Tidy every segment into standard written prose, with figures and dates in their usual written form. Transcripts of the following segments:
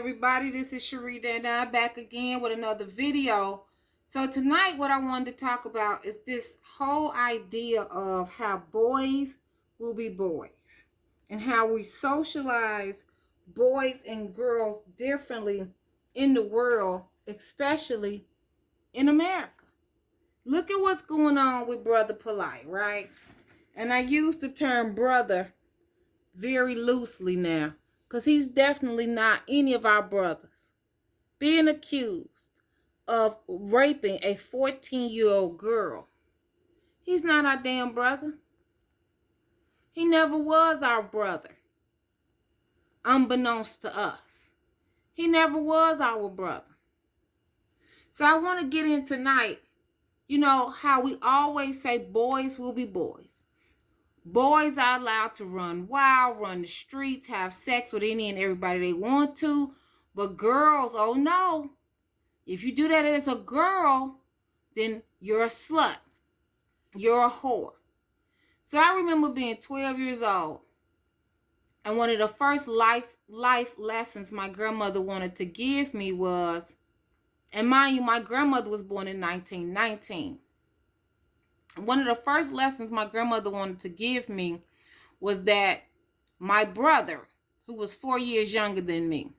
everybody, this is Sharita and I'm back again with another video. So tonight what I wanted to talk about is this whole idea of how boys will be boys and how we socialize boys and girls differently in the world, especially in America. Look at what's going on with Bro.Polite, right? And I use the term brother very loosely now, because he's definitely not any of our brothers. Being accused of raping a 14-year-old girl. He's not our damn brother. He never was our brother. Unbeknownst to us. He never was our brother. So I want to get in tonight, you know, how we always say boys will be boys. Boys are allowed to run wild, run the streets, have sex with any and everybody they want to. But girls, oh no. If you do that as a girl, then you're a slut. You're a whore. So I remember being 12 years old. And one of the first life lessons my grandmother wanted to give me was, and mind you, my grandmother was born in 1919. One of the first lessons my grandmother wanted to give me was that my brother, who was 4 years younger than me,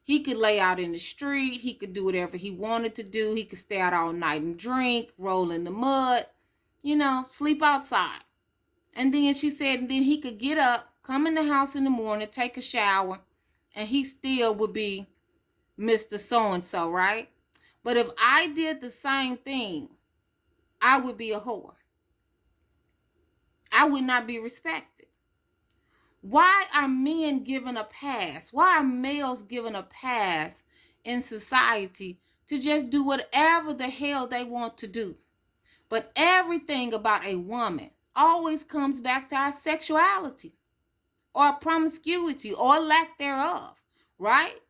he could lay out in the street. He could do whatever he wanted to do. He could stay out all night and drink, roll in the mud, you know, sleep outside. And then she said, and then he could get up, come in the house in the morning, take a shower, and he still would be Mr. So-and-so, right? But if I did the same thing, I would be a whore. I would not be respected. Why are men given a pass? Why are males given a pass in society to just do whatever the hell they want to do? But everything about a woman always comes back to our sexuality or promiscuity or lack thereof, right?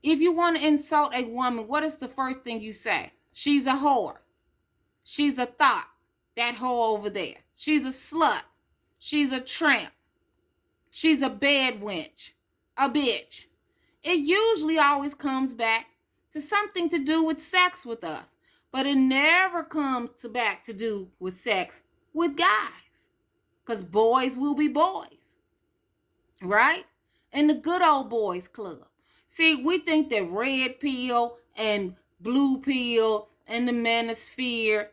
If you want to insult a woman, what is the first thing you say? She's a whore. She's a thought. That hoe over there. She's a slut. She's a tramp. She's a bad wench. A bitch. It usually always comes back to something to do with sex with us. But it never comes back to do with sex with guys. Because boys will be boys. Right? In the good old boys club. See, we think that red pill and blue pill and the manosphere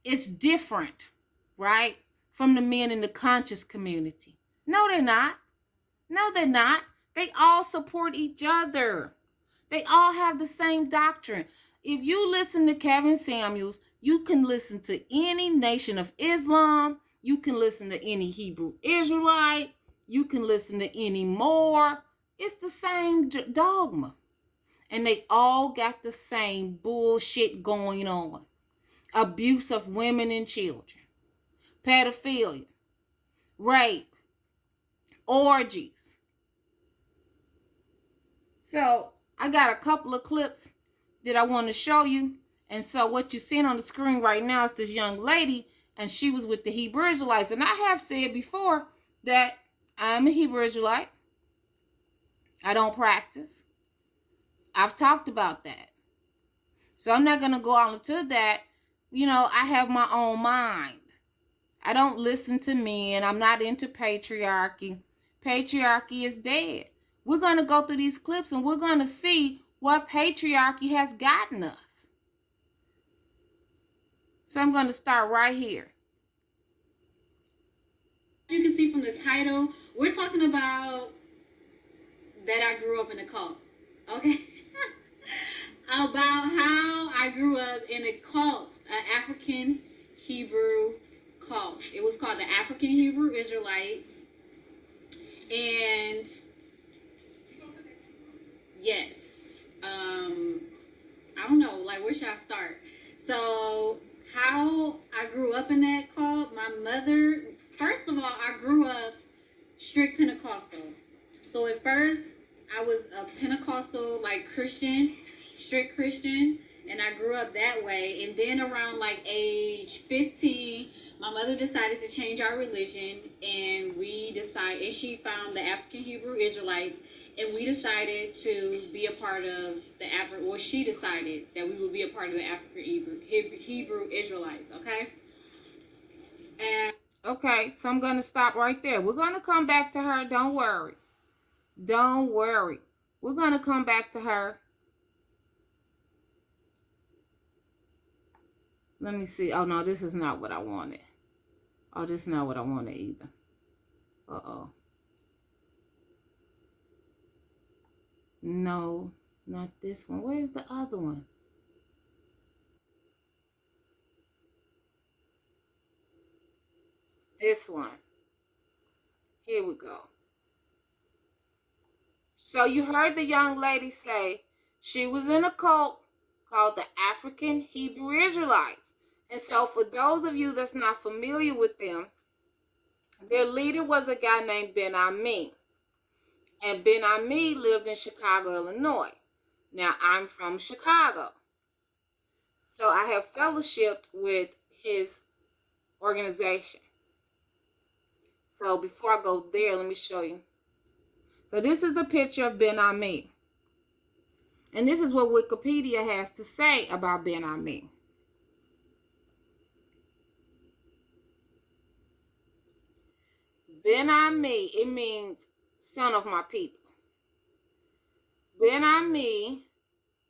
is different, right? From the men in the conscious community. No, they're not. No, they're not. They all support each other. They all have the same doctrine. If you listen to Kevin Samuels, you can listen to any Nation of Islam. You can listen to any Hebrew Israelite. You can listen to any Moor. It's the same dogma. And they all got the same bullshit going on. Abuse of women and children. Pedophilia. Rape. Orgies. So I got a couple of clips that I want to show you. And so what you're seeing on the screen right now is this young lady, and she was with the Hebrew Israelites. And I have said before that I'm a Hebrew Israelite. I don't practice. I've talked about that. So I'm not going to go on into that. You know, I have my own mind. I don't listen to men. I'm not into patriarchy. Patriarchy is dead. We're going to go through these clips and we're going to see what patriarchy has gotten us. So I'm going to start right here. You can see from the title, we're talking about that I grew up in a cult. Okay? About how I grew up in a cult, an African Hebrew cult. It was called the African Hebrew Israelites. And yes, I don't know, like where should I start? So how I grew up in that cult, my mother, first of all, I grew up strict Pentecostal. So at first, I was a Pentecostal, like Christian, strict Christian, and I grew up that way. And then around like age 15, my mother decided to change our religion, and we decided, and she found the African Hebrew Israelites, And we decided to be a part of the African, well, she decided that we would be a part of the African Hebrew Israelites, okay? And okay, so I'm going to stop right there. We're going to come back to her. Don't worry. Don't worry. We're going to come back to her. Let me see. Oh, no, this is not what I wanted. Oh, this is not what I wanted either. Uh-oh. No, not this one. Where's the other one? This one. Here we go. So you heard the young lady say she was in a cult called the African Hebrew Israelites. And so for those of you that's not familiar with them, their leader was a guy named Ben Ami. And Ben Ami lived in Chicago, Illinois. Now, I'm from Chicago. So I have fellowshipped with his organization. So before I go there, let me show you. So this is a picture of Ben Ami. And this is what Wikipedia has to say about Ben Ami. Ben Ami, it means son of my people. Ben Ami,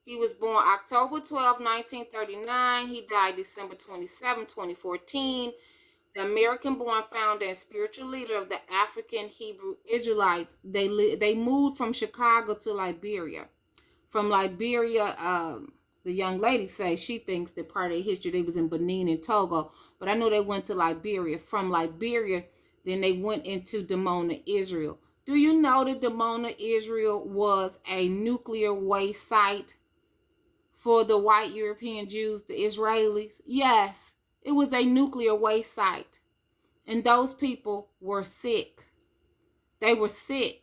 he was born October 12, 1939. He died December 27, 2014. The American-born founder and spiritual leader of the African Hebrew Israelites. They moved from Chicago to Liberia. From Liberia, the young lady says she thinks that part of their history, they was in Benin and Togo. But I know they went to Liberia. From Liberia, then they went into Dimona, Israel. Do you know that Dimona, Israel was a nuclear waste site for the white European Jews, the Israelis? Yes, it was a nuclear waste site. And those people were sick. They were sick.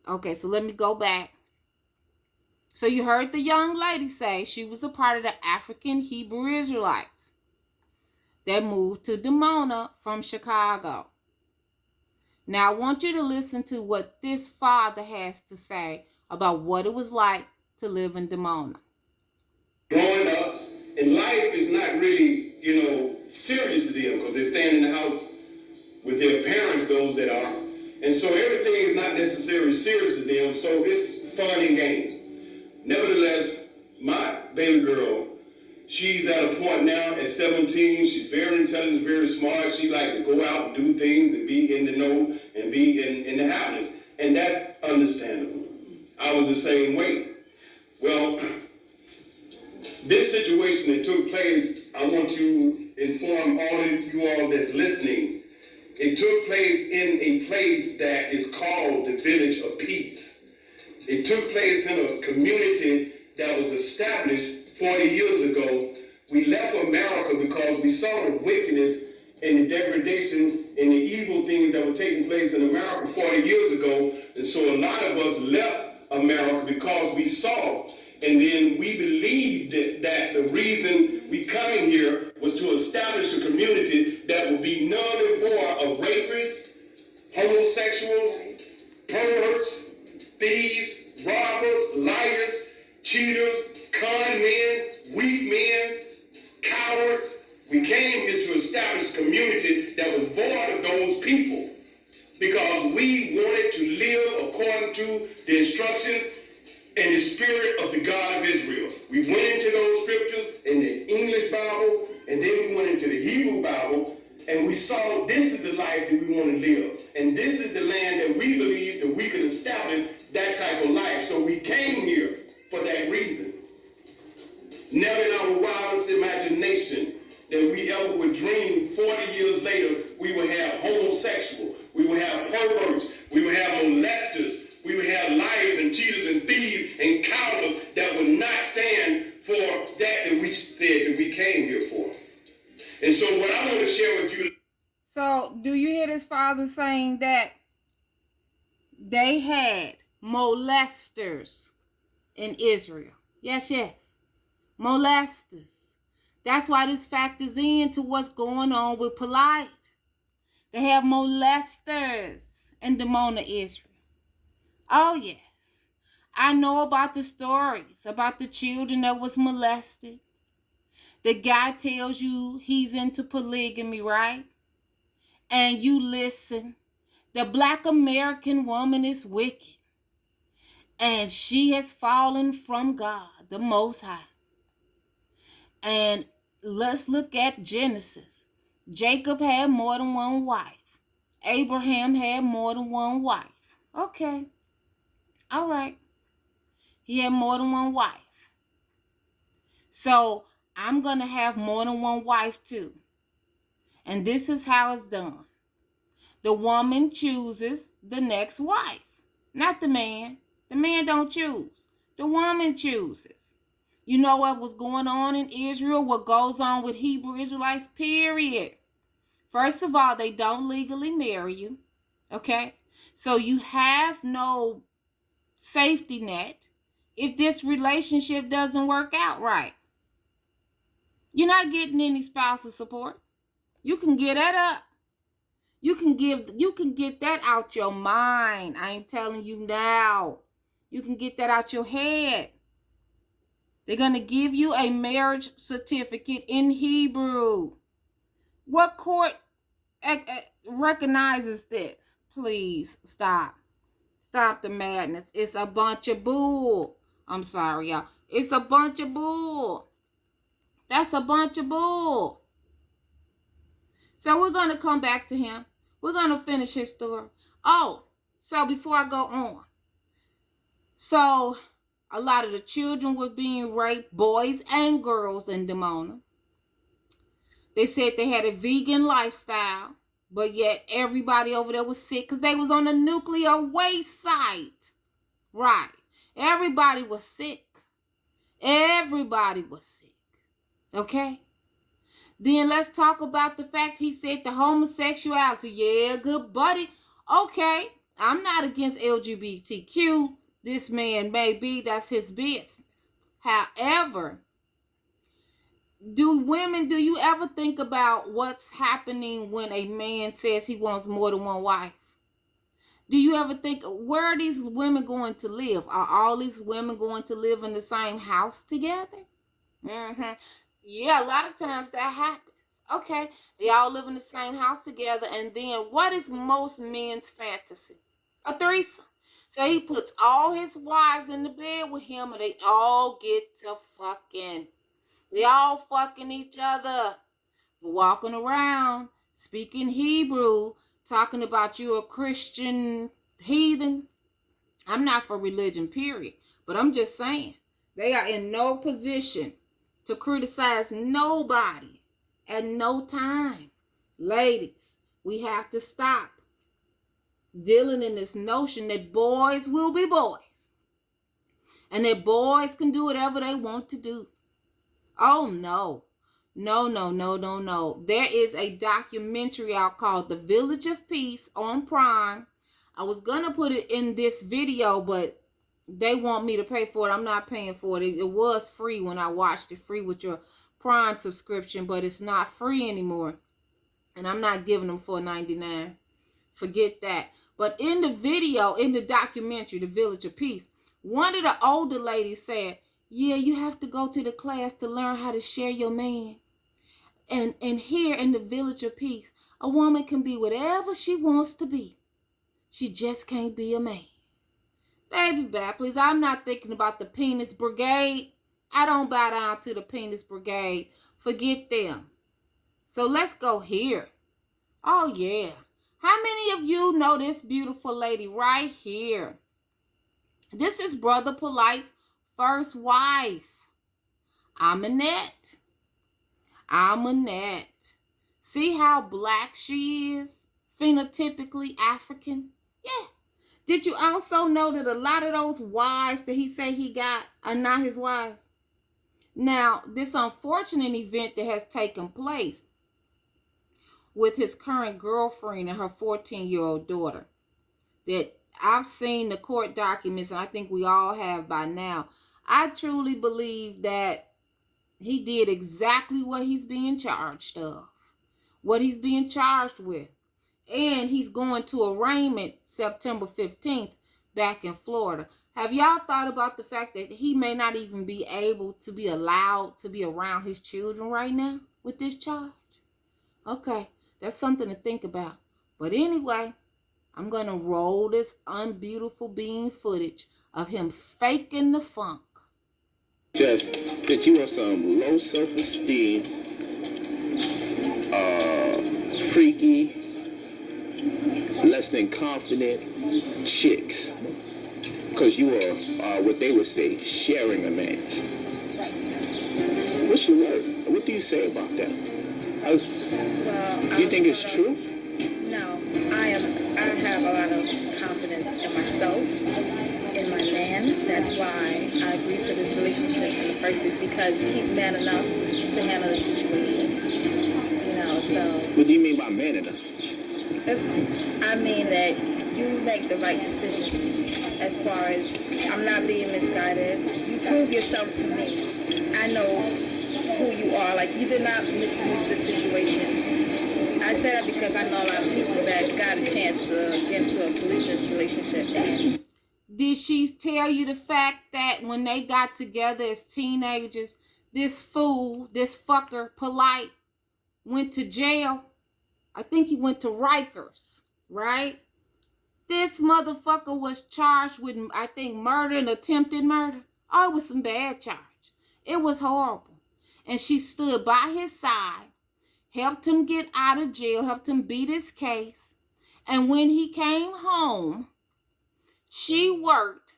Okay, so let me go back. So you heard the young lady say she was a part of the African Hebrew Israelites that moved to Dimona from Chicago. Now I want you to listen to what this father has to say about what it was like to live in Dimona. Growing up, and life is not really, serious to them because they stand in the house with their parents, those that are. And so everything is not necessarily serious to them, so it's fun and games. Nevertheless, my baby girl, she's at a point now at 17. She's very intelligent, very smart. She like to go out and do things and be in the know and be in the happiness. And that's understandable. I was the same way. Well, this situation that took place, I want to inform all of you all that's listening. It took place in a place that is called the Village of Peace. It took place in a community that was established 40 years ago. We left America because we saw the wickedness and the degradation and the evil things that were taking place in America 40 years ago. And so a lot of us left America because we saw. And then we believed that the reason we coming here was to establish a community that would be none and void of rapists, homosexuals, perverts, thieves, robbers, liars, cheaters, con men, weak men, cowards. We came here to establish a community that was void of those people because we wanted to live according to the instructions and the spirit of the God of Israel. We went into those scriptures in the English Bible, and then we went into the Hebrew Bible, and we saw this is the life that we want to live. And this is the land that we believe that we can establish that type of life. So we came here for that reason. Never in our wildest imagination that we ever would dream 40 years later we would have homosexual, we would have perverts, we would have molesters, we would have liars and cheaters and thieves and cowards that would not stand for that we said that we came here for. And so what I want to share with you. So do you hear this father saying that they had molesters in Israel? Yes, yes. Molesters. That's why this factors into what's going on with Polite. They have molesters in Dimona, Israel. Oh, yes. I know about the stories about the children that was molested. The guy tells you he's into polygamy, right? And you listen. The black American woman is wicked. And she has fallen from God, the Most High. And let's look at Genesis. Jacob had more than one wife. Abraham had more than one wife. Okay. All right. He had more than one wife. So I'm going to have more than one wife too. And this is how it's done. The woman chooses the next wife, not the man. The man don't choose. The woman chooses. You know what was going on in Israel, what goes on with Hebrew Israelites, period. First of all, they don't legally marry you, okay? So you have no safety net if this relationship doesn't work out right. You're not getting any spousal support. You can get that up. You can get that out your mind. I ain't telling you now. You can get that out your head. They're going to give you a marriage certificate in Hebrew. What court recognizes this? Please stop. Stop the madness. It's a bunch of bull. I'm sorry, y'all. It's a bunch of bull. That's a bunch of bull. So we're going to come back to him. We're going to finish his story. Oh, so before I go on. So a lot of the children were being raped, boys and girls in Dimona. They said they had a vegan lifestyle, but yet everybody over there was sick because they was on a nuclear waste site. Right. Everybody was sick. Everybody was sick. Okay? Then let's talk about the fact he said the homosexuality. Yeah, good buddy. Okay, I'm not against LGBTQ. This man may be, that's his business. However, do you ever think about what's happening when a man says he wants more than one wife? Do you ever think, where are these women going to live? Are all these women going to live in the same house together? Mm-hmm. Yeah, a lot of times that happens. Okay, they all live in the same house together, and then what is most men's fantasy? A threesome. So he puts all his wives in the bed with him, and they all get to fucking. They all fucking each other, walking around, speaking Hebrew, talking about you a Christian heathen. I'm not for religion, period. But I'm just saying, they are in no position to criticize nobody at no time. Ladies, we have to stop dealing in this notion that boys will be boys and that boys can do whatever they want to do. Oh, no. No, no, no, no, no. There is a documentary out called The Village of Peace on Prime. I was going to put it in this video, but they want me to pay for it. I'm not paying for it. It was free when I watched it, free with your Prime subscription, but it's not free anymore. And I'm not giving them $4.99. Forget that. But in the video, in the documentary, The Village of Peace, one of the older ladies said, yeah, you have to go to the class to learn how to share your man. And here in the Village of Peace, a woman can be whatever she wants to be. She just can't be a man. Baby, please, I'm not thinking about the penis brigade. I don't bow down to the penis brigade. Forget them. So let's go here. Oh, yeah. How many of you know this beautiful lady right here? This is Bro.Polite's first wife. Aminette. See how black she is? Phenotypically African? Yeah. Did you also know that a lot of those wives that he say he got are not his wives? Now, this unfortunate event that has taken place with his current girlfriend and her 14-year-old daughter, that I've seen the court documents, and I think we all have by now. I truly believe that he did exactly what he's being charged of, what he's being charged with. And he's going to arraignment September 15th back in Florida. Have y'all thought about the fact that he may not even be able to be allowed to be around his children right now with this charge? Okay, that's something to think about. But anyway, I'm going to roll this unbeautiful being footage of him faking the funk. Just that you are some low self-esteem, freaky, less than confident chicks. Because you are, what they would say, sharing a man. What's your word? What do you say about that? Do you think it's true? No, I have a lot of confidence in myself, in my man. That's why I agreed to this relationship in the first place, because he's man enough to handle the situation. You know, so. What do you mean by man enough? I mean that you make the right decisions as far as I'm not being misguided. You prove yourself to me. I know who you are. Like, you did not misuse the situation. I said that because I know a lot of people that got a chance to get into a polygynous relationship. Did she tell you the fact that when they got together as teenagers, this fool, this fucker, Polite, went to jail? I think he went to Rikers, right? This motherfucker was charged with, I think, murder and attempted murder. Oh, it was some bad charge. It was horrible. And she stood by his side, helped him get out of jail, helped him beat his case. And when he came home, she worked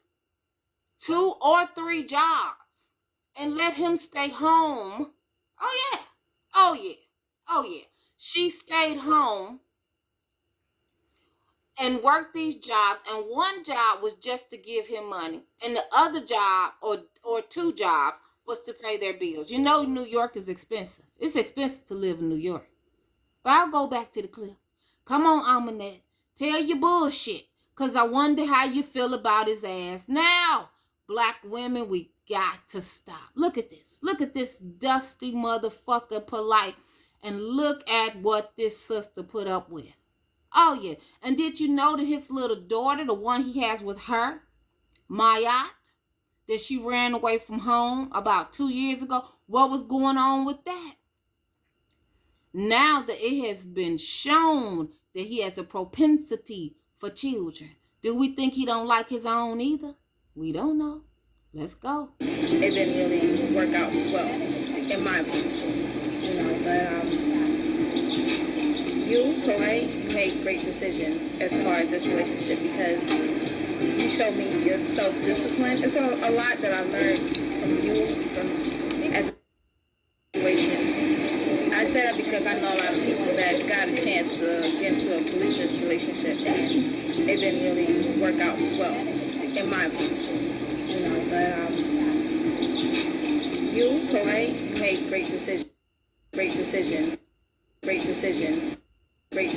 2 or 3 jobs and let him stay home. Oh, yeah. Oh, yeah. Oh, yeah. She stayed home and worked these jobs, and one job was just to give him money, and the other job, or 2 jobs, was to pay their bills. You know, New York is expensive. It's expensive to live in New York. But I'll go back to the clip. Come on, Amanette. Tell your bullshit, because I wonder how you feel about his ass. Now, black women, we got to stop. Look at this. Look at this dusty motherfucker Polite, and look at what this sister put up with. Oh, yeah. And did you know that his little daughter, the one he has with her, Mayat, that she ran away from home about 2 years ago? What was going on with that? Now that it has been shown that he has a propensity for children, do we think he don't like his own either? We don't know. Let's go. It didn't really work out well, in my opinion. You know, but you, Polite, you made great decisions as far as this relationship, because you showed me your self-discipline. It's a lot that I learned from you as a situation. I said that because I know a lot of people that got a chance to get into a polygynous relationship, and it didn't really work out well, in my opinion. You know, but you, Polite, you made great decisions. Great decisions. Great decisions. Great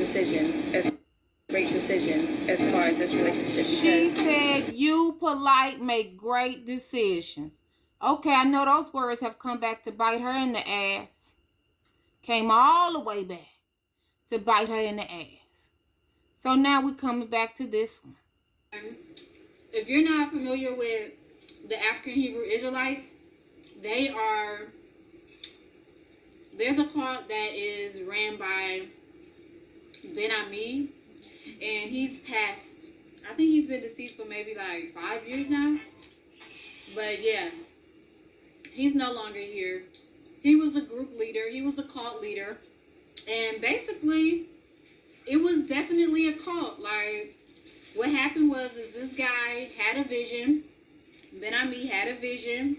decisions as far as this relationship. She said you, Polite, make great decisions. Okay, I know those words have come back to bite her in the ass. Came all the way back to bite her in the ass. So now we're coming back to this one. If you're not familiar with the African Hebrew Israelites, they're the cult that is ran by Ben Ami, and he's passed. I think he's been deceased for maybe like 5 years now. But yeah, he's no longer here. He was the group leader. He was the cult leader, and basically, it was definitely a cult. Like, what happened was this guy had a vision. Ben Ami had a vision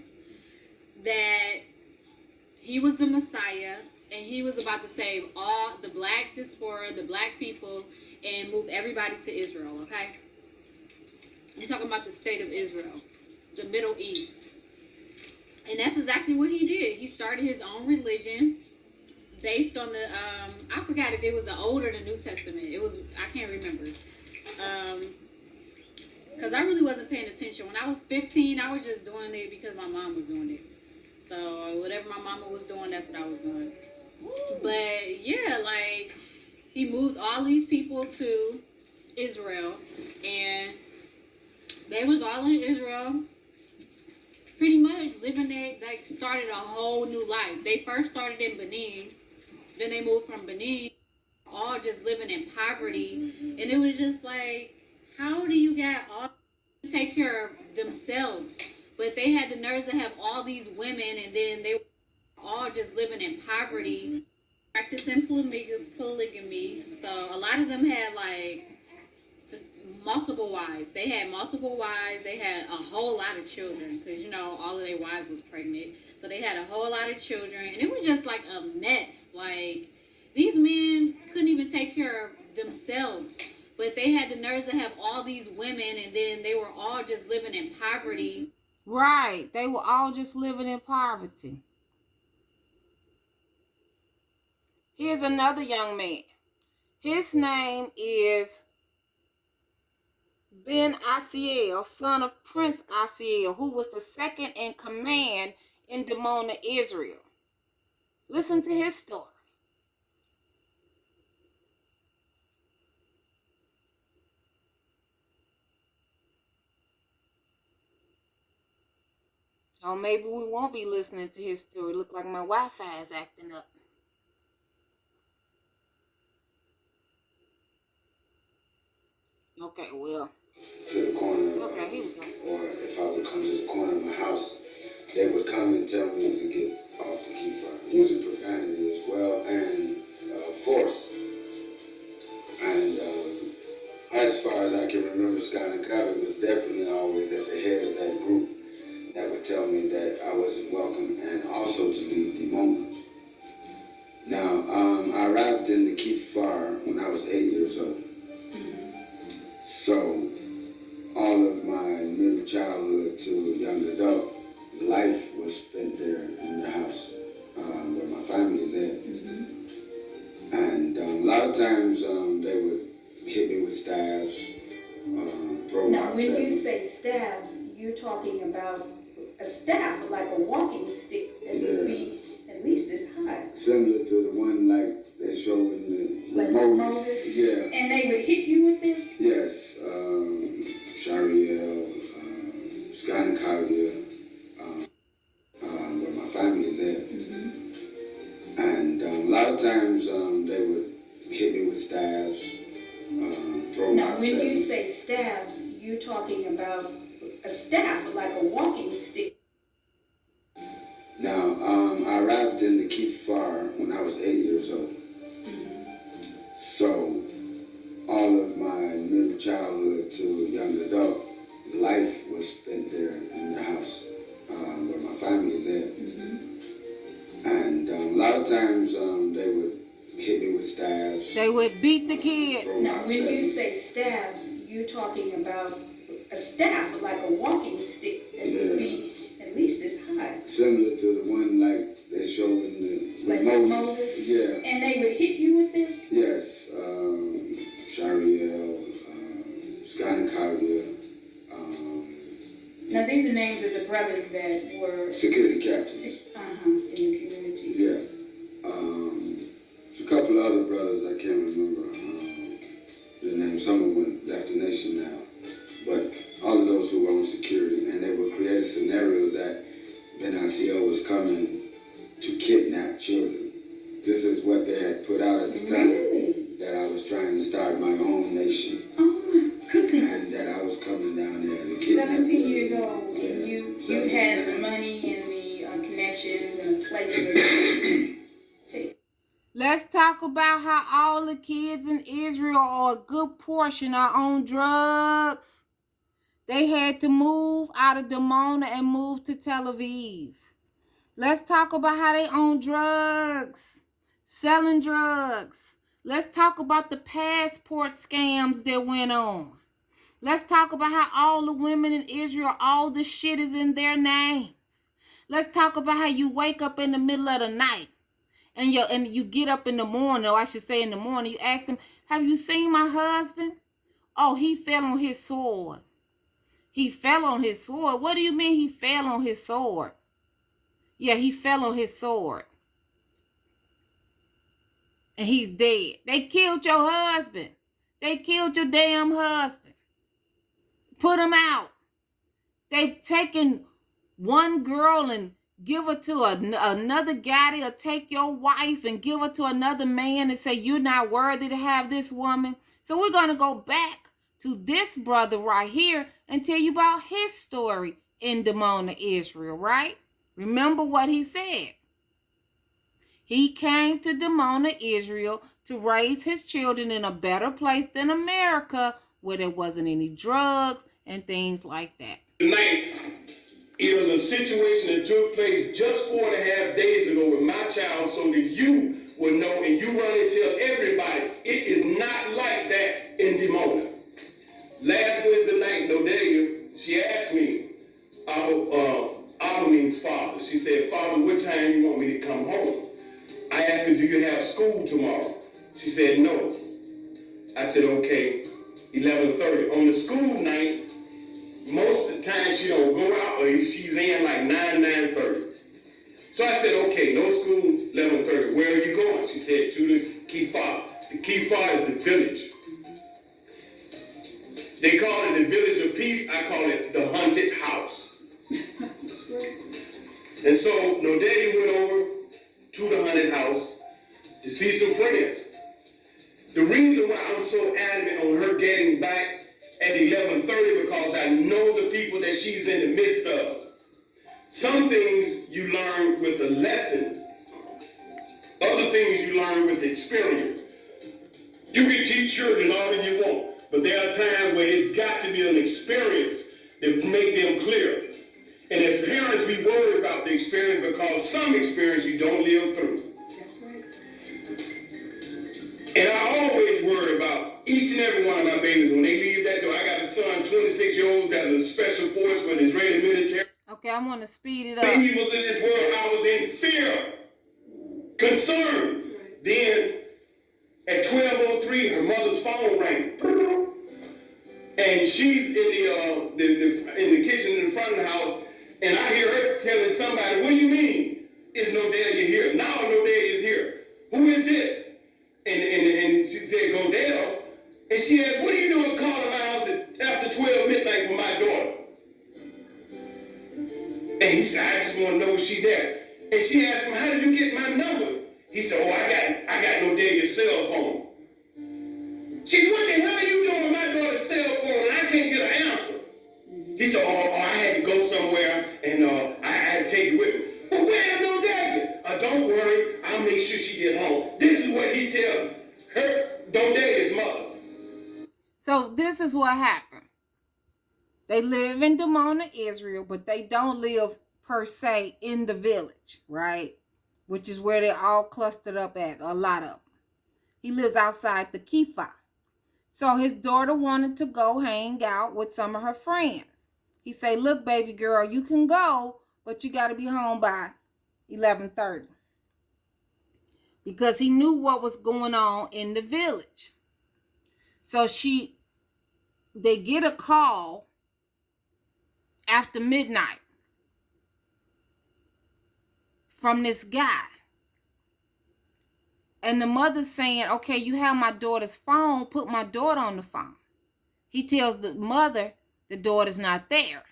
that he was the Messiah, and he was about to save all the black diaspora, the black people, and move everybody to Israel, okay? I'm talking about the state of Israel, the Middle East. And that's exactly what he did. He started his own religion based on the, I forgot if it was the Old or the New Testament. It was, I can't remember. Because I really wasn't paying attention. When I was 15, I was just doing it because my mom was doing it. So whatever my mama was doing, that's what I was doing. But yeah, like, he moved all these people to Israel, and they was all in Israel. Pretty much living there, like started a whole new life. They first started in Benin, then they moved from Benin, all just living in poverty. And it was just like, how do you get all to take care of themselves? But they had the nerves to have all these women, and then they were all just living in poverty, practicing polygamy. So a lot of them had like multiple wives. They had multiple wives. They had a whole lot of children because, you know, all of their wives was pregnant. So they had a whole lot of children. And it was just like a mess. Like, these men couldn't even take care of themselves. But they had the nerves to have all these women, and then they were all just living in poverty. Right. They were all just living in poverty. Here's another young man. His name is Ben Asiel, son of Prince Asiel, who was the second in command in Dimona, Israel. Listen to his story. Or maybe we won't be listening to his story. Look like my Wi-Fi is acting up. Okay, well. To the corner. Okay, here we go. Or if I would come to the corner of my house, they would come and tell me to get off the keyfire, using profanity as well and force. And as far as I can remember, Scott and Covey was definitely always at the head of that group that would tell me that I wasn't welcome and also to leave the moment. Now, I arrived in the keyfire when I was 8 years old. So, all of my middle childhood to young adult life was spent there in the house where my family lived. And a lot of times they would hit me with staffs, throw Now, rocks when at you me. say staffs, you're talking about a staff, like a walking stick that would be at least this high. Similar to the one like they show in the Like Moses? Yeah. And they would hit you with this? Yes. Shariel, Scott and Kavia, where my family lived. And a lot of times they would hit me with staffs, throw Now, rocks when at you me. say staffs, you're talking about a staff, like a walking stick. Now, I arrived in the keyfire when I was 8 years old. So, all of my middle childhood to young adult life was spent there in the house where my family lived. And a lot of times they would hit me with staffs. They would beat the kids. Now, when you say staffs, you're talking about a staff, like a walking stick that would be at least this high. Similar to the one like they show in the Like Moses? Yeah. And they would hit you with this? Yes. Shariel, Scott and Kavia. Now, these are names of the brothers that were Security captains. in the community. Yeah. There's a couple of other brothers I can't remember their names. Some of them left the nation now. But all of those who were on security, and they would create a scenario that Ben Asiel was coming to kidnap children. This is what they had put out at the time. Really? That I was trying to start my own nation. Oh my goodness. And that I was coming down there to kidnap 17 years old, Yeah. and you 17, had the yeah. money and the connections and the place where you take. Let's talk about how all the kids in Israel, or a good portion, are on drugs. They had to move out of Dimona and move to Tel Aviv. Let's talk about how they own drugs, selling drugs. Let's talk about the passport scams that went on. Let's talk about how all the women in Israel, all the shit is in their names. Let's talk about how you wake up in the middle of the night and you get up in the morning, or I should say in the morning, you ask them, have you seen my husband? Oh, he fell on his sword. He fell on his sword. What do you mean he fell on his sword? Yeah, he fell on his sword. And he's dead. They killed your husband. They killed your damn husband. Put him out. They taking one girl and give her to another guy. They'll take your wife and give her to another man and say you're not worthy to have this woman. So we're going to go back to this brother right here and tell you about his story in Dimona, Israel, right? Remember what he said. He came to Dimona, Israel to raise his children in a better place than America, where there wasn't any drugs and things like that. Tonight is a situation that took place just 4.5 days ago with my child, so that you will know and you run and tell everybody it is not like that in Dimona. Last Wednesday night, Nodelia, she asked me, Abba means father. She said, Father, what time you want me to come home? I asked her, do you have school tomorrow? She said, no. I said, okay, 11:30. On the school night, most of the time she don't go out, or she's in like 9:30. So I said, okay, no school, 11:30. Where are you going? She said, to the Kifa. The Kifa is the village. They call it the village of peace. I call it the haunted house. And so Nodelia went over to the haunted house to see some friends. The reason why I'm so adamant on her getting back at 11:30 because I know the people that she's in the midst of. Some things you learn with the lesson. Other things you learn with the experience. You can teach children all that you want, but there are times where it's got to be an experience that make them clear. And as parents, we worry about the experience because some experience you don't live through. That's right. And I always worry about each and every one of my babies when they leave that door. I got a son, 26-year-old, that is a special force with Israeli military. Okay, I want to speed it up. When he was in this world, I was in fear, concern. Then at 12:03, her mother's phone rang. And she's in the kitchen in the front of the house, and I hear her telling somebody, what do you mean? It's Nodelia here. Now Nodelia is here. Who is this? And she said, Godell. And she asked, what are you doing calling my house after 12 midnight for my daughter? And he said, I just want to know if she's there. And she asked him, how did you get my number? He said, oh, I got Nodelia's cell phone. She said, what the hell are you doing with my daughter's cell phone? And I can't get an answer. He said, oh, I had to go somewhere, and I had to take it with me. But where's Nodelia? Don't worry, I'll make sure she get home. This is what he tells her, Nodelia's mother. So this is what happened. They live in Dimona, Israel, but they don't live per se in the village, right? Which is where they're all clustered up at, a lot of them. He lives outside the Kifa. So his daughter wanted to go hang out with some of her friends. He said, look, baby girl, you can go, but you got to be home by 11:30. Because he knew what was going on in the village. So they get a call after midnight from this guy. And the mother's saying, okay, you have my daughter's phone, put my daughter on the phone. He tells the mother the daughter's not there.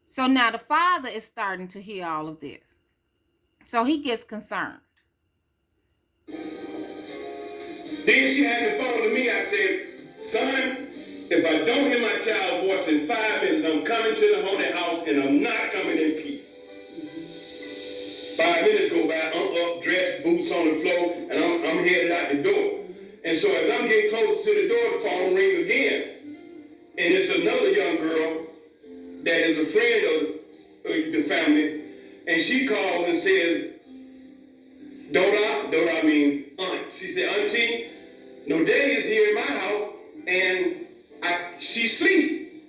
So now the father is starting to hear all of this. So he gets concerned. Then she had the phone to me. I said, son, if I don't hear my child's voice in 5 minutes, I'm coming to the haunted house and I'm not coming in peace. 5 minutes go by, I'm up, dressed, boots on the floor, and I'm headed out the door. And so as I'm getting closer to the door, the phone rings again. And it's another young girl that is a friend of the family, and she calls and says, Doda means aunt. She said, Auntie, Nodelia's here in my house, and she sleep.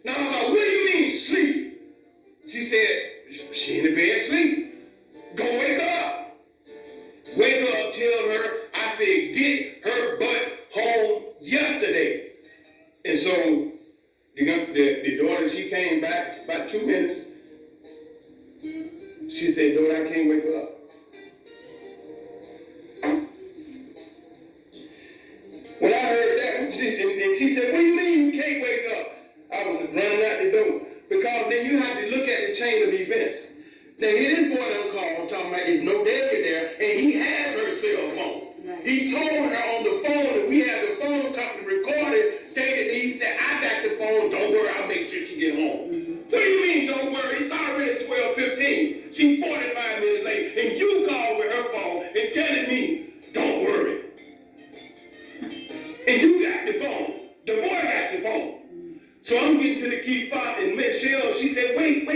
Now I'm like, what do you mean sleep? She said, she in the bed sleep. Go wake her up. Wake her up, tell her, I said, get her butt home yesterday. And so the daughter, she came back about 2 minutes. She said, daughter, I can't wake her up. When I heard that, she said, what do you mean you can't wake up? I was running out the door. Because then you have to look at the chain of events. Now, here this boy done called talking about there's no daddy there, and he has her cell phone. Right. He told her on the phone, and we had the phone company recorded, stated that he said, I got the phone, don't worry, I'll make sure she get home. What do you mean, don't worry? It's already 12:15. She's 45 minutes late, and you called with her phone and telling me, don't worry. And you got the phone. The boy got the phone. So I'm getting to the key fob, and Michelle, she said, wait,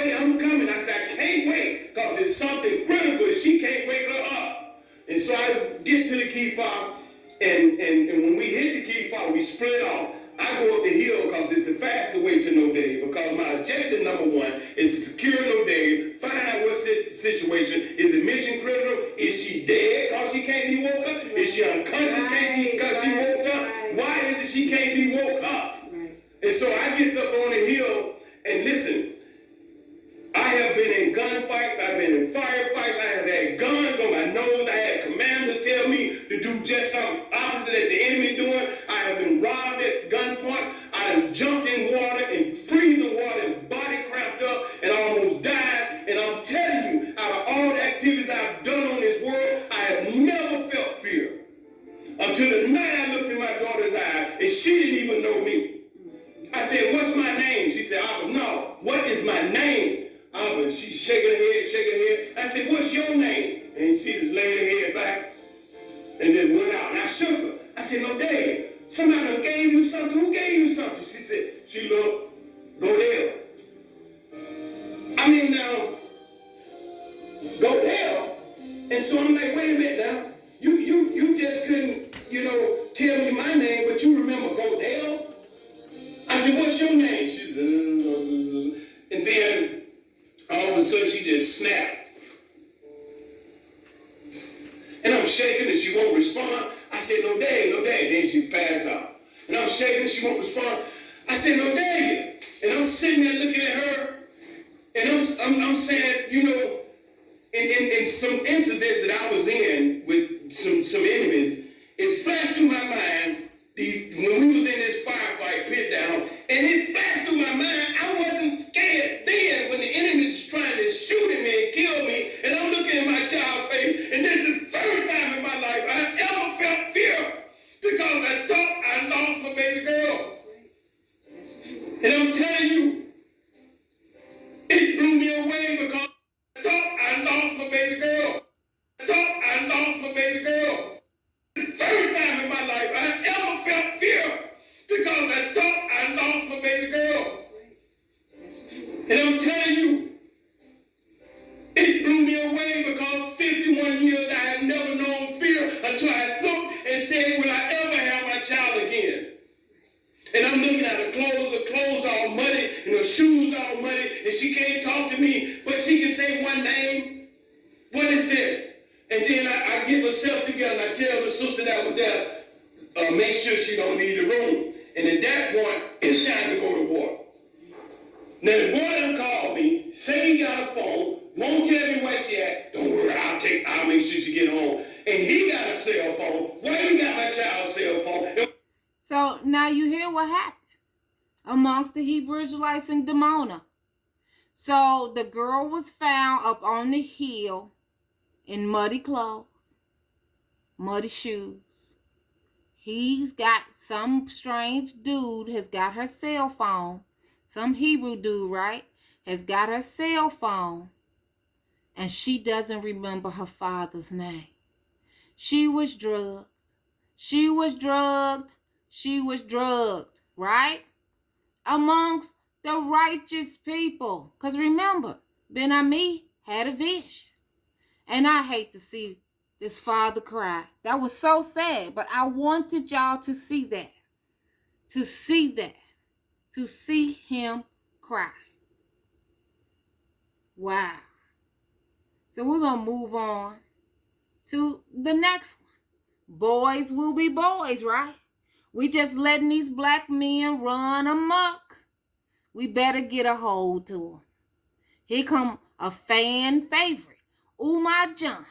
I'm coming. I said, I can't wait, because it's something critical. She can't wake her up. And so I get to the key fob, and when we hit the key fob, we split off. I go up the hill because it's the fastest way to No Dave, because my objective number one is to secure No Dave, find out what situation. Is it mission critical? Is she dead because she can't be woke up? Is she unconscious because she woke up? Why is it she can't be woke up? And so I get up on the hill, and listen, I have been in gunfights, I've been in firefights, I have had guns on my nose, I had commanders tell me to do just something opposite that the enemy doing. I have been robbed at gunpoint, I have jumped in water, in freezing water, and body cramped up, and I almost died. And I'm telling you, out of all the activities I've done on this world, I have never felt fear. Until the night I looked in my daughter's eye, and she didn't even know me. I said, what's my name? She said, Abba, no, what is my name? Abba, she's shaking her head. I said, what's your name? And she just laid her head back and then went out. And I shook her. I said, no, Dad, somebody done gave you something. Who gave you something? She said, she looked, go there. I mean, now, go there. And so I'm like, wait a minute now. You just couldn't, tell me my name, but you remember Godell? I said, what's your name? She said, and then all of a sudden she just snapped. And I'm shaking and she won't respond. I said, no, Dad. Then she passed out. And I'm shaking and she won't respond. I said, no, Dad. And I'm sitting there looking at her, and I'm saying, in some incident that I was in with some enemies, it flashed through my mind when we was in this firefight pit down, and it flashed through my mind, I wasn't scared then when the enemy's trying to shoot at me and kill me, and I'm looking at my child's face, and this is the first time in my life I ever felt fear, because I thought I lost my baby girl. And I'm telling you, it blew me away, because I thought I lost my baby girl. The first time in my life I ever felt fear, because I thought I lost my baby girl. And I'm telling you, it blew me away, because 51 years I had never known fear until I looked and said, will I ever have my child again? And I'm looking at her clothes all muddy, and her shoes all muddy, and she can't talk to me, but she can say one name. What is this? And then I get myself together, and I tell the sister that was there, make sure she don't leave the room. And at that point, it's time to go to war. Now the boy done called me, say he got a phone, won't tell me where she at. Don't worry, I'll make sure she get home. And he got a cell phone. Why you got my child's cell phone? So now you hear what happened amongst the Hebrew Israelites in Dimona. So the girl was found up on the hill in muddy clothes, muddy shoes. He's got some strange dude has got her cell phone. Some Hebrew dude, right, has got her cell phone. And she doesn't remember her father's name. She was drugged. She was drugged. She was drugged, right? Amongst the righteous people. Because remember, Ben-Ami had a vision. And I hate to see this father cry. That was so sad. But I wanted y'all to see that. To see that. To see him cry. Wow. So we're going to move on to the next one. Boys will be boys, right? We just letting these black men run amok. We better get a hold to them. Here come a fan favorite, Umar Johnson.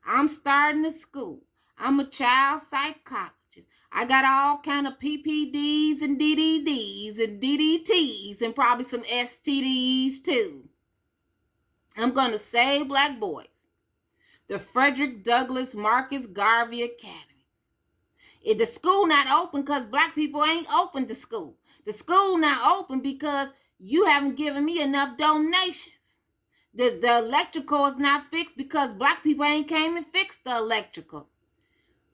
I'm starting a school. I'm a child psychologist. I got all kind of PPDs and DDDs DDTs and DDTs and probably some STDs too. I'm going to save black boys. The Frederick Douglass Marcus Garvey Academy. If the school not open because black people ain't open to school. The school not open because you haven't given me enough donations. The electrical is not fixed because black people ain't came and fixed the electrical.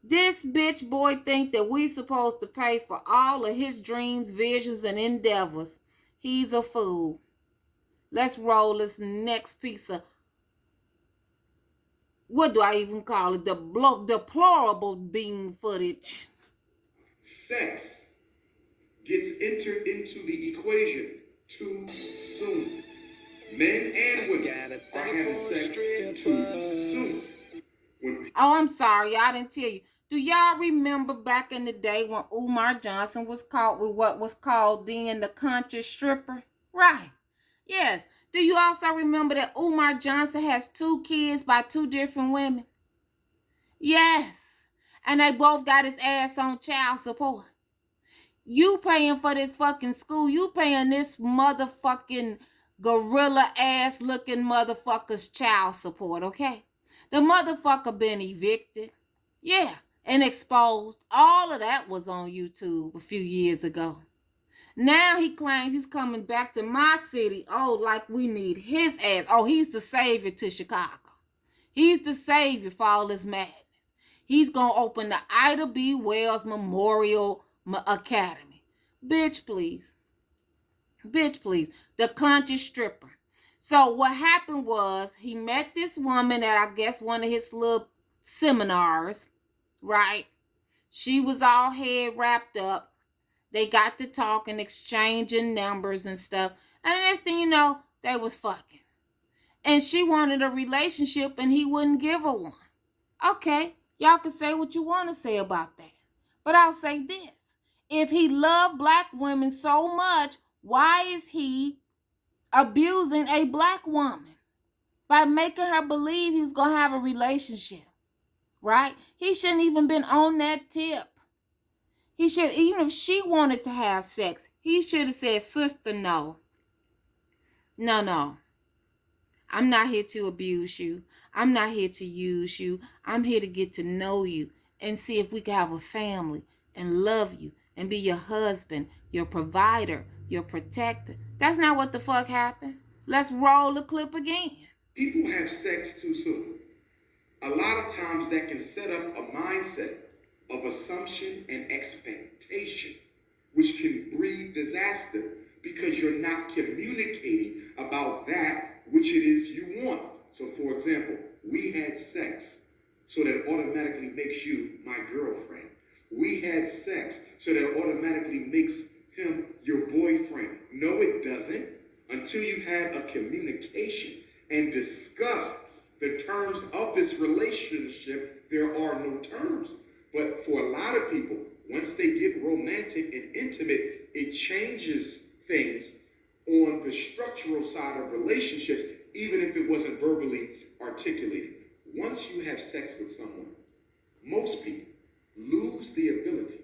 This bitch boy think that we supposed to pay for all of his dreams, visions, and endeavors. He's a fool. Let's roll this next piece of, what do I even call it? Deplorable bean footage. Sex gets entered into the equation too soon. Men and women are having sex too soon. Oh, I'm sorry, I didn't tell you. Do y'all remember back in the day when Umar Johnson was caught with what was called then the conscious stripper? Right. Yes. Do you also remember that Umar Johnson has 2 kids by 2 different women? Yes. And they both got his ass on child support. You paying for this fucking school. You paying this motherfucking gorilla ass looking motherfucker's child support, okay? The motherfucker been evicted. Yeah, and exposed. All of that was on YouTube a few years ago. Now he claims he's coming back to my city. Oh, like we need his ass. Oh, he's the savior to Chicago. He's the savior for all this madness. He's going to open the Ida B. Wells Memorial Academy. Bitch, please. Bitch, please. The conscious stripper. So what happened was he met this woman at, I guess, one of his little seminars, right? She was all head wrapped up. They got to talking, exchanging numbers and stuff. And the next thing you know, they was fucking. And she wanted a relationship and he wouldn't give her one. Okay, y'all can say what you want to say about that. But I'll say this. If he loved black women so much, why is he abusing a black woman by making her believe he was going to have a relationship? Right? He shouldn't even been on that tip. He should, even if she wanted to have sex, he should have said, sister, no. No. I'm not here to abuse you. I'm not here to use you. I'm here to get to know you and see if we can have a family and love you and be your husband, your provider, your protector. That's not what the fuck happened. Let's roll the clip again. People have sex too soon. A lot of times that can set up a mindset of assumption and expectation, which can breed disaster because you're not communicating about that which it is you want. So for example, we had sex, so that automatically makes you my girlfriend. We had sex, so that automatically makes him your boyfriend. No, it doesn't, until you had a communication and discussed the terms of this relationship. There are no terms. But for a lot of people, once they get romantic and intimate, it changes things on the structural side of relationships, even if it wasn't verbally articulated. Once you have sex with someone, most people lose the ability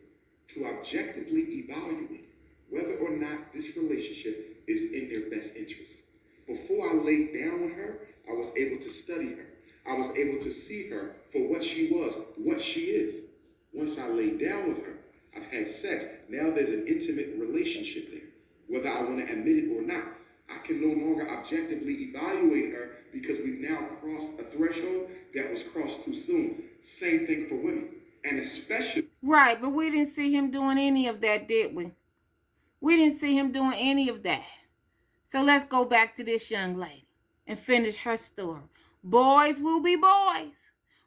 to objectively evaluate whether or not this relationship is in their best interest. Before I laid down with her, I was able to study her. I was able to see her for what she was, what she is. Once I laid down with her, I've had sex. Now there's an intimate relationship there. Whether I want to admit it or not, I can no longer objectively evaluate her because we've now crossed a threshold that was crossed too soon. Same thing for women. And especially... Right, but we didn't see him doing any of that, did we? We didn't see him doing any of that. So let's go back to this young lady and finish her story. Boys will be boys.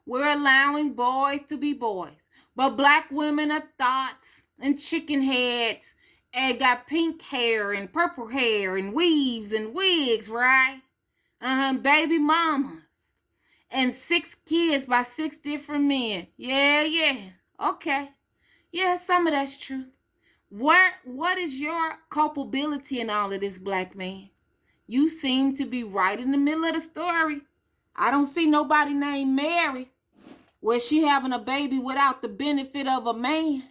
We're allowing boys to be boys. But black women are thoughts and chicken heads and got pink hair and purple hair and weaves and wigs, right? Baby mamas. And 6 kids by 6 different men. Yeah. Okay. Yeah, some of that's true. What is your culpability in all of this, black man? You seem to be right in the middle of the story. I don't see nobody named Mary where she having a baby without the benefit of a man.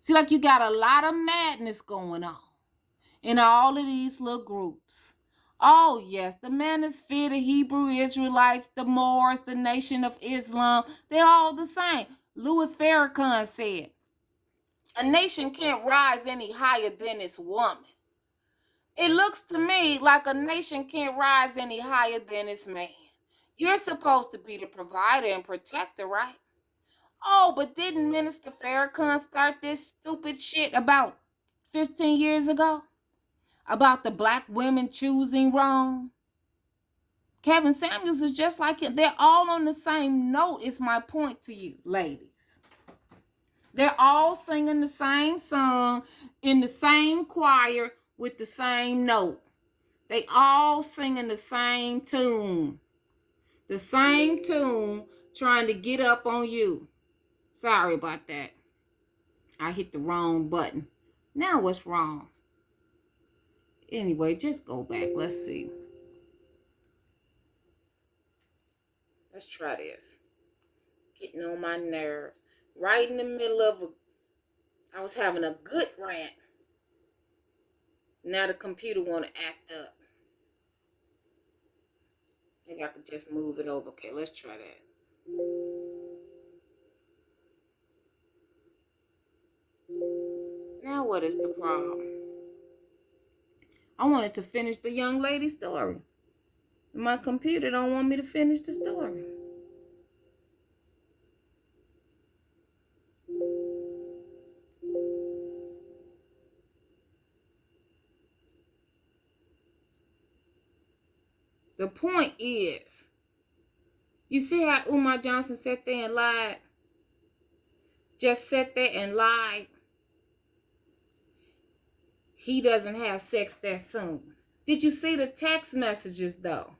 See, like you got a lot of madness going on in all of these little groups. Oh, yes, the Manosphere, the Hebrew Israelites, the Moors, the Nation of Islam, they're all the same. Louis Farrakhan said, a nation can't rise any higher than its woman. It looks to me like a nation can't rise any higher than its man. You're supposed to be the provider and protector, right? Oh, but didn't Minister Farrakhan start this stupid shit about 15 years ago? About the black women choosing wrong? Kevin Samuels is just like him. They're all on the same note, is my point to you, ladies. They're all singing the same song in the same choir with the same note. They all singing the same tune. The same tune trying to get up on you. Sorry about that. I hit the wrong button. Now what's wrong? Anyway, just go back. Let's see. Let's try this. Getting on my nerves. Right in the middle of I was having a good rant. Now the computer want to act up. Maybe I could just move it over. Okay, let's try that. Now what is the problem? I wanted to finish the young lady's story. My computer don't want me to finish the story. The point is, you see how Umar Johnson sat there and lied? Just sat there and lied. He doesn't have sex that soon. Did you see the text messages though?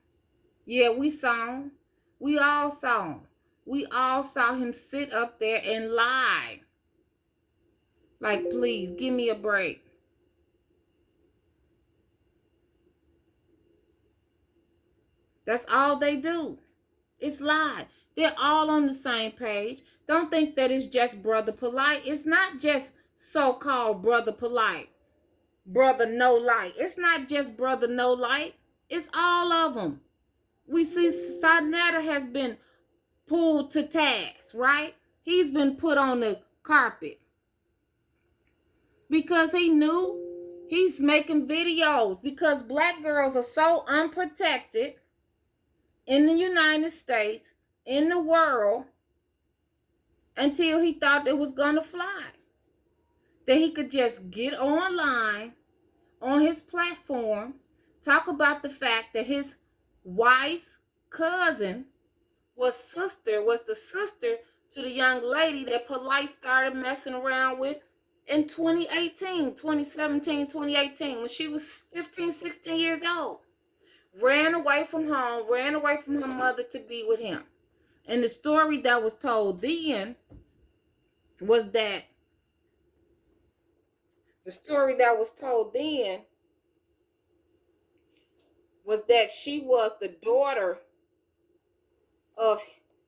Yeah, we saw him. We all saw him. We all saw him sit up there and lie. Like, please, give me a break. That's all they do. It's lie. They're all on the same page. Don't think that it's just Bro.Polite. It's not just so-called Bro.Polite. Brother No Light. It's not just Brother No Light. It's all of them. We see Sadnetta has been pulled to task, right? He's been put on the carpet. Because he knew he's making videos. Because black girls are so unprotected in the United States, in the world, until he thought it was going to fly. That he could just get online on his platform, talk about the fact that his wife's cousin was the sister to the young lady that Polite started messing around with in 2018, 2017, 2018, when she was 15, 16 years old. Ran away from home, ran away from her mother to be with him. And the story that was told then was that she was the daughter of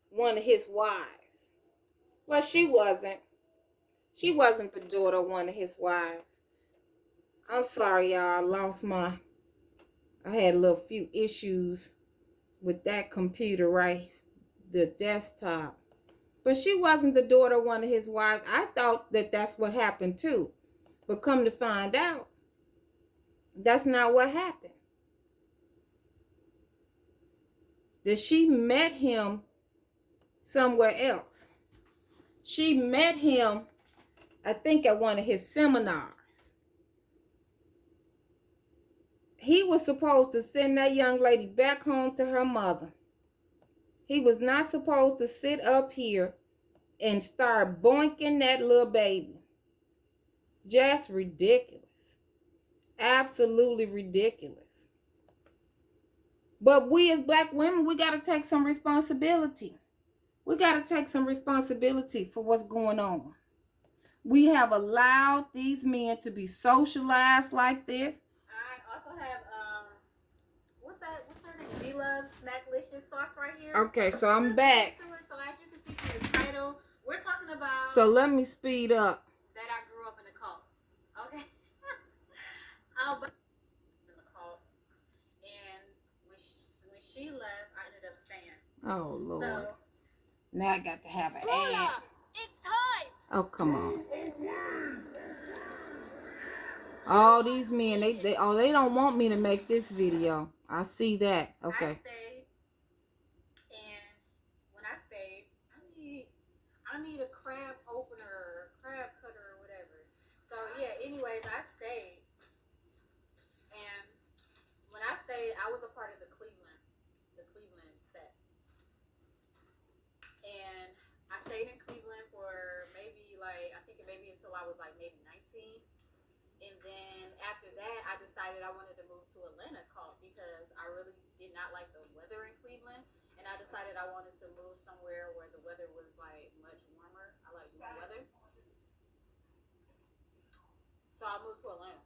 one of his wives. Well, she wasn't. She wasn't the daughter of one of his wives. I'm sorry, y'all. I had a little few issues with that computer, right? The desktop. But she wasn't the daughter of one of his wives. I thought that that's what happened too. But come to find out, that's not what happened. That she met him somewhere else. She met him, I think, at one of his seminars. He was supposed to send that young lady back home to her mother. He was not supposed to sit up here and start boinking that little baby. Just ridiculous. Absolutely ridiculous. But we as black women, we got to take some responsibility. We got to take some responsibility for what's going on. We have allowed these men to be socialized like this. I also have, what's her name? V-Love Smacklicious sauce right here. Okay, so I'm back. So as you can see from the title, we're talking about... So let me speed up. That I grew up Okay. Oh, but in the cult, and when she left, I ended up staying. Oh Lord. So now I got to have an ad. Lola, it's time. Oh come on. All these men, they don't want me to make this video. I see that. Okay. I stayed, and when I stayed, I need a crab opener, crab cutter, or whatever. So yeah. Anyways, I stayed, and when I stayed, I was a part of the Cleveland set, and I stayed in Cleveland for maybe I think maybe until I was like maybe 19. And then after that, I decided I wanted to move to Atlanta because I really did not like the weather in Cleveland. And I decided I wanted to move somewhere where the weather was like much warmer. I like warm weather. So I moved to Atlanta.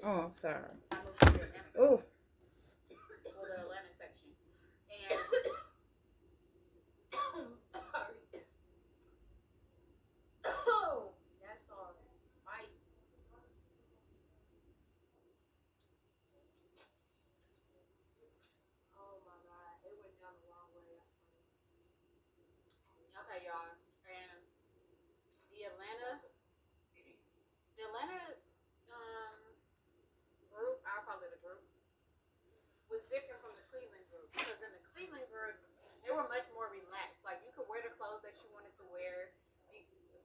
Oh, I'm sorry. I moved to Atlanta. Oh. For the Atlanta section. And oh, that's all spicy. Oh my God, it went down the wrong way. Okay, y'all, and the Atlanta um group, I'll call it a group, was different from the Cleveland group because in the Cleveland group they were much more relaxed. Like you could wear the clothes that you wanted to wear,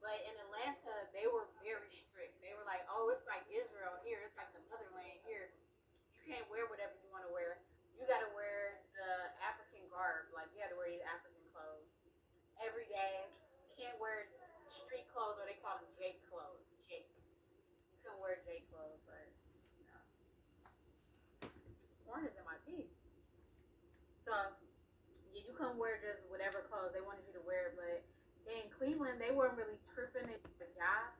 but in Atlanta they were very strict. They were like, oh, it's like Israel here, it's like the motherland here. You can't wear whatever you want to wear. You got to wear the African garb. Like you got to wear your African clothes every day. You can't wear street clothes, or they call them Jake clothes. Jake. You couldn't wear Jake clothes, but no. Corn is in my teeth. So yeah, you couldn't wear just whatever clothes they wanted you to wear. But in Cleveland, they weren't really tripping at the job.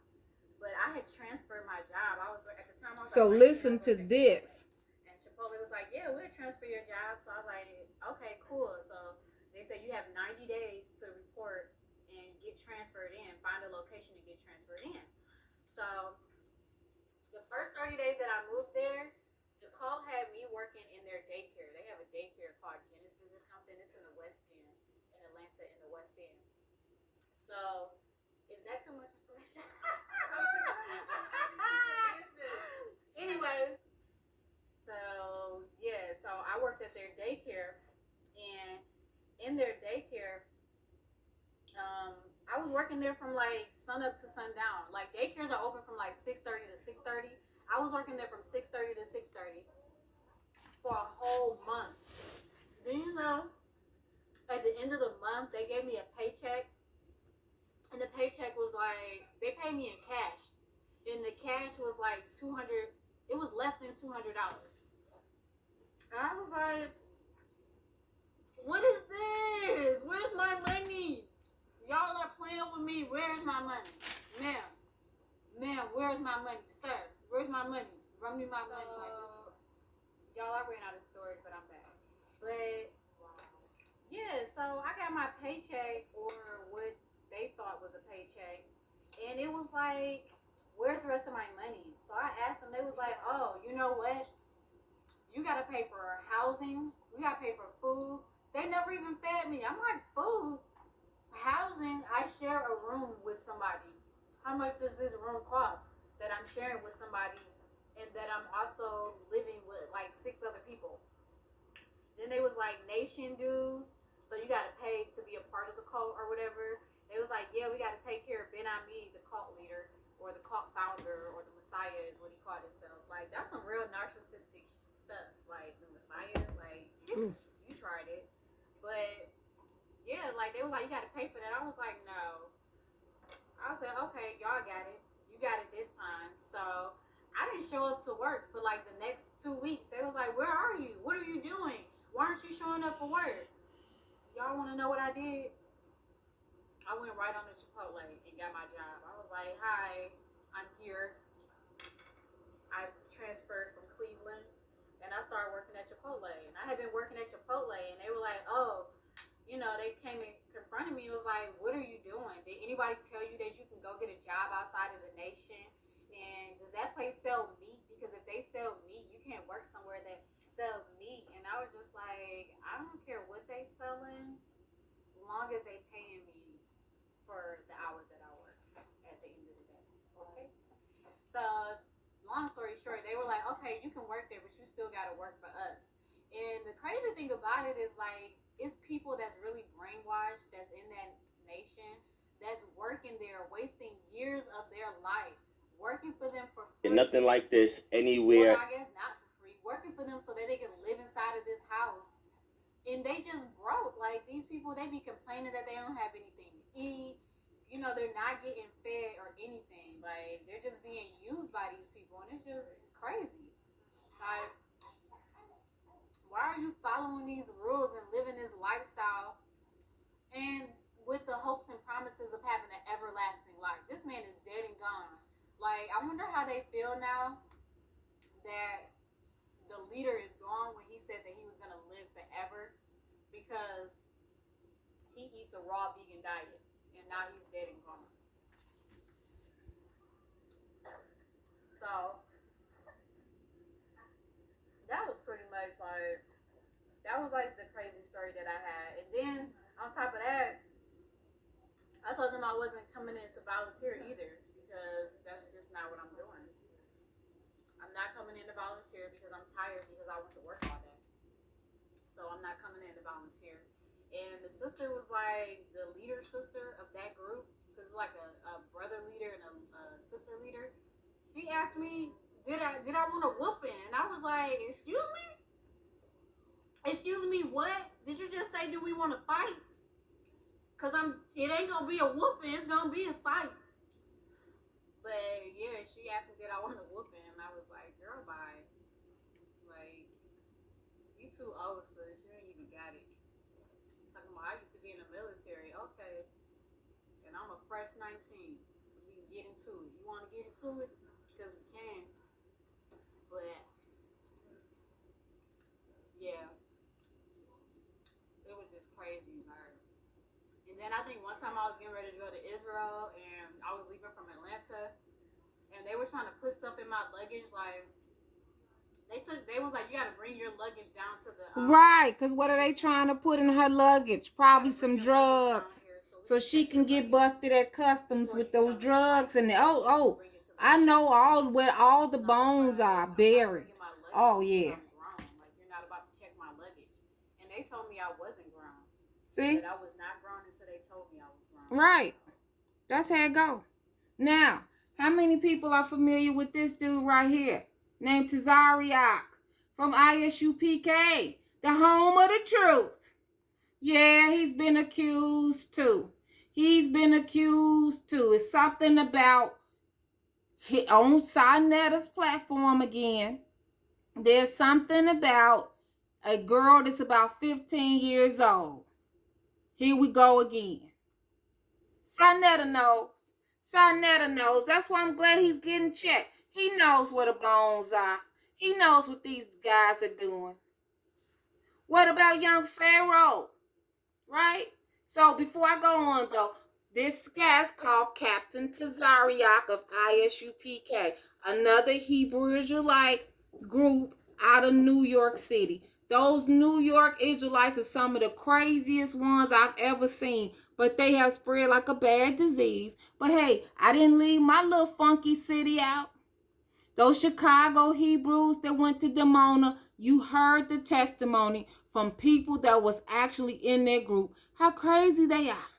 But I had transferred my job. I was at the time. I was So like, listen to this. and Chipotle was like, yeah, we'll transfer your job. So I was like, okay, cool. So they said you have 90 days to report and get transferred in. Find a location to get transferred in. So the first 30 days that I moved there, the call had me working in their daycare. They have a daycare called Genesis or something. It's in the West End, in Atlanta, in the West End. So is that too much information? Anyway, so yeah, so I worked at their daycare, and in their daycare, I was working there from like sun up to sundown. Like daycares are open from like 6:30 to 6:30. I was working there from 6:30 to 6:30 for a whole month. Then you know, at the end of the month, they gave me a paycheck, and the paycheck was like they paid me in cash, and the cash was like 200. It was less than $200. And I was like, what is this? Where's my money? Y'all are playing with me. Where's my money? Ma'am, where's my money? Sir, where's my money? Run me my money. Y'all, I ran out of storage, but I'm back. But, yeah, so I got my paycheck, or what they thought was a paycheck. And it was like, where's the rest of my money? So I asked them. They was like, oh, you know what? You got to pay for housing. We got to pay for food. They never even fed me. I'm like, food? Housing, I share a room with somebody. How much does this room cost that I'm sharing with somebody, and that I'm also living with like 6 other people? Then they was like nation dues, so you got to pay to be a part of the cult or whatever. They was like, yeah, we got to take care of Ben Ami, the cult leader, or the cult founder, or the Messiah is what he called himself. Like that's some real narcissistic stuff. Like the Messiah, like you tried it, but yeah, like they was like, you got to pay for that. I was like, no. I said, okay, y'all got it. You got it this time. So I didn't show up to work for like the next 2 weeks. They was like, where are you? What are you doing? Why aren't you showing up for work? Y'all want to know what I did? I went right on to Chipotle and got my job. I was like, hi, I'm here. I transferred from Cleveland, and I started working at Chipotle. And I had been working at Chipotle, and they were like, oh, you know, they came and confronted me. It was like, what are you doing? Did anybody tell you that you can go get a job outside of the nation? And does that place sell meat? Because if they sell meat, you can't work somewhere that sells meat. And I was just like, I don't care what they selling, as long as they paying me for the hours that I work at the end of the day. Okay. So long story short, they were like, okay, you can work there, but you still gotta work for us. And the crazy thing about it is like it's people that's really brainwashed that's in that nation that's working there, wasting years of their life, working for them for free. And nothing like this anywhere. Well, I guess not for free. Working for them so that they can live inside of this house. And they just broke. Like these people, they be complaining that they don't have anything to eat. You know, they're not getting fed or anything. Like they're just being used by these people, and it's just crazy. Like, why are you following these rules and living this lifestyle and with the hopes and promises of having an everlasting life? This man is dead and gone. Like, I wonder how they feel now that the leader is gone when he said that he was going to live forever, because he eats a raw vegan diet and now he's dead and gone. So that was pretty much like, that was like the crazy story that I had. And then on top of that, I told them I wasn't coming in to volunteer either, because that's just not what I'm doing. I'm not coming in to volunteer because I'm tired, because I went to work all day. So I'm not coming in to volunteer. And the sister was like the leader sister of that group, because it's like a brother leader and a sister leader. She asked me, did I want a whooping? And I was like, excuse me? Excuse me, what? Did you just say, do we want to fight? Because it ain't going to be a whooping. It's going to be a fight. But, yeah, she asked me, did I want a whooping? And I was like, girl, bye. Like, you too old, sis. You ain't even got it. Talking about, I used to be in the military. Okay. And I'm a fresh 19. We can get into it. You want to get into it? Because we can. But, yeah. It was just crazy, like. And then I think one time I was getting ready to go to Israel, and I was leaving from Atlanta, and they were trying to put stuff in my luggage. Like, they was like, you got to bring your luggage down to the right, because what are they trying to put in her luggage? Probably some drugs, so she can get busted at customs with those drugs. And I know where all the bones are buried. Oh yeah. Like, you're not about to check my luggage. And they told me I wasn't grown. See? But I was not grown until they told me I was grown. Right. That's how it go. Now, how many people are familiar with this dude right here, named Tazariak from ISUPK, the home of the truth? Yeah, he's been accused too. It's something about on Sanetta's platform again. There's something about a girl that's about 15 years old. Here we go again. Sanetta knows. That's why I'm glad he's getting checked. He knows where the bones are. He knows what these guys are doing. What about young Pharaoh? Right? So before I go on, though, this guy's called Captain Tazariak of ISUPK, another Hebrew Israelite group out of New York City. Those New York Israelites are some of the craziest ones I've ever seen, but they have spread like a bad disease. But hey, I didn't leave my little funky city out. Those Chicago Hebrews that went to Dimona, you heard the testimony from people that was actually in their group, how crazy they are.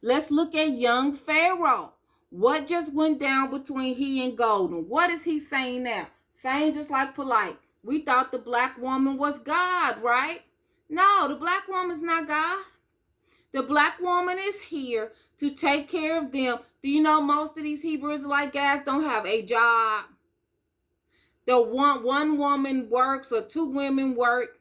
Let's look at young Pharaoh. What just went down between he and Golden? What is he saying now? Saying just like Polite. We thought the black woman was God, right? No, the black woman's not God. The black woman is here to take care of them. Do you know most of these Hebrew Israelite guys don't have a job? The one woman works or two women work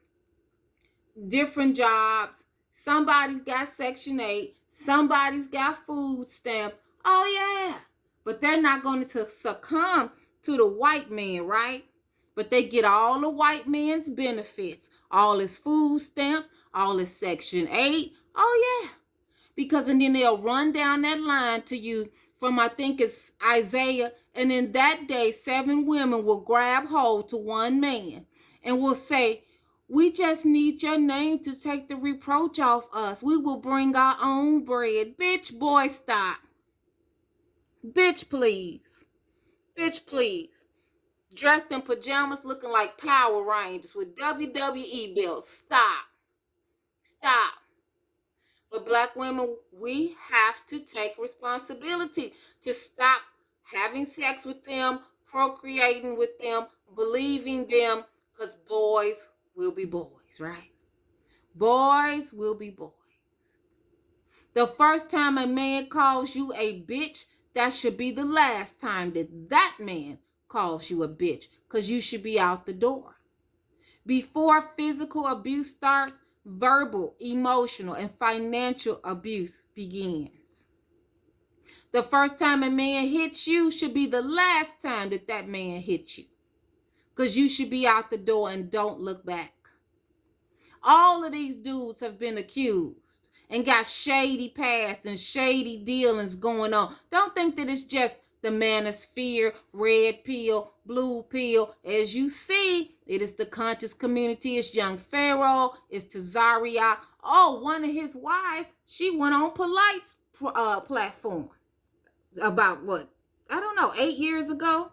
different jobs. Somebody's got Section 8. Somebody's got food stamps. Oh, yeah. But they're not going to succumb to the white man, right? But they get all the white man's benefits. All his food stamps, all his Section 8. Oh, yeah. Because and then they'll run down that line to you from, I think it's Isaiah, And in that day, 7 women will grab hold to one man and will say, we just need your name to take the reproach off us. We will bring our own bread. Bitch, boy, stop. Bitch, please. Bitch, please. Dressed in pajamas looking like Power Rangers with WWE belts. Stop. Stop. But black women, we have to take responsibility to stop having sex with them, procreating with them, believing them, because boys will be boys, right? Boys will be boys. The first time a man calls you a bitch, that should be the last time that man calls you a bitch, because you should be out the door. Before physical abuse starts, verbal, emotional, and financial abuse begins. The first time a man hits you should be the last time that man hits you, because you should be out the door and don't look back. All of these dudes have been accused and got shady past and shady dealings going on. Don't think that it's just the manosphere, red pill, blue pill. As you see, it is the conscious community. It's young Pharaoh. It's Tazaria. Oh, one of his wives, she went on Polite's platform about what? I don't know, 8 years ago.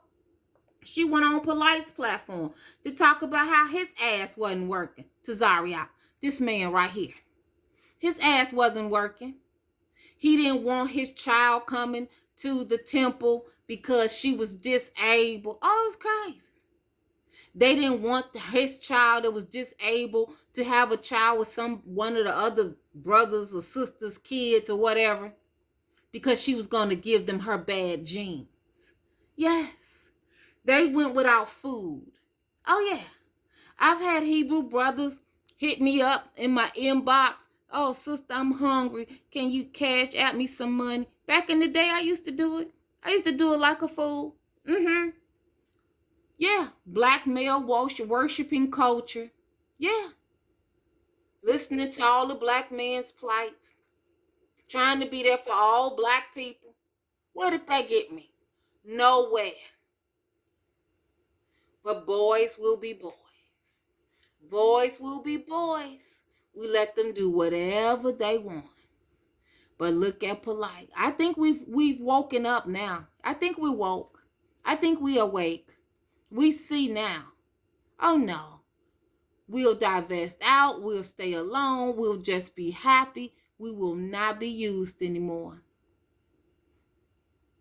She went on Polite's platform to talk about how his ass wasn't working. Tazaria, this man right here. His ass wasn't working. He didn't want his child coming to the temple because she was disabled. Oh, it's crazy. They didn't want his child that was disabled to have a child with one of the other brothers or sisters' kids or whatever, because she was going to give them her bad genes. Yes. They went without food. Oh, yeah. I've had Hebrew brothers hit me up in my inbox. Oh, sister, I'm hungry. Can you cash out me some money? Back in the day, I used to do it. I used to do it like a fool. Yeah. Black male worshiping culture. Yeah. Listening to all the black men's plights. Trying to be there for all black people. Where did they get me? Nowhere. But boys will be boys. Boys will be boys. We let them do whatever they want. But look at Polite. I think we've woken up now. I think we woke. I think we awake. We see now. Oh no. We'll divest out. We'll stay alone. We'll just be happy. We will not be used anymore.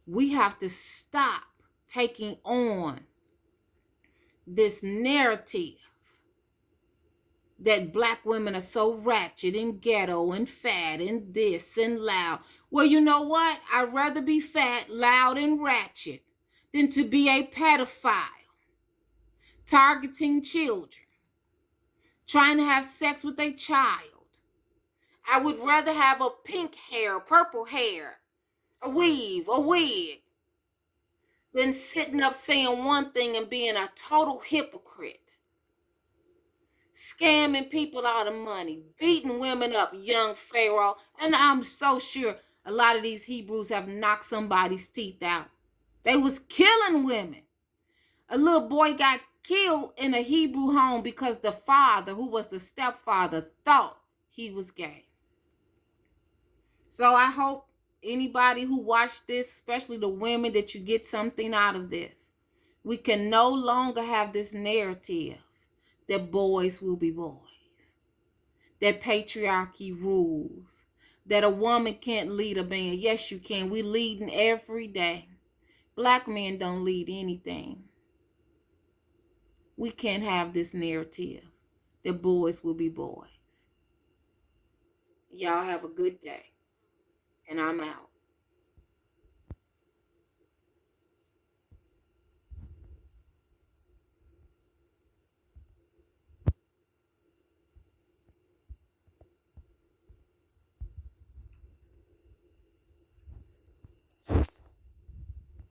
We have to stop taking on this narrative that black women are so ratchet and ghetto and fat and this and loud. Well, you know what? I'd rather be fat, loud, and ratchet than to be a pedophile, targeting children, trying to have sex with a child. I would rather have a pink hair, purple hair, a weave, a wig, than sitting up saying one thing and being a total hypocrite. Scamming people out of money, beating women up, young Pharaoh. And I'm so sure a lot of these Hebrews have knocked somebody's teeth out. They was killing women. A little boy got killed in a Hebrew home because the father, who was the stepfather, thought he was gay. So I hope anybody who watched this, especially the women, that you get something out of this. We can no longer have this narrative that boys will be boys, that patriarchy rules, that a woman can't lead a man. Yes, you can. We leading every day. Black men don't lead anything. We can't have this narrative that boys will be boys. Y'all have a good day, and I'm out.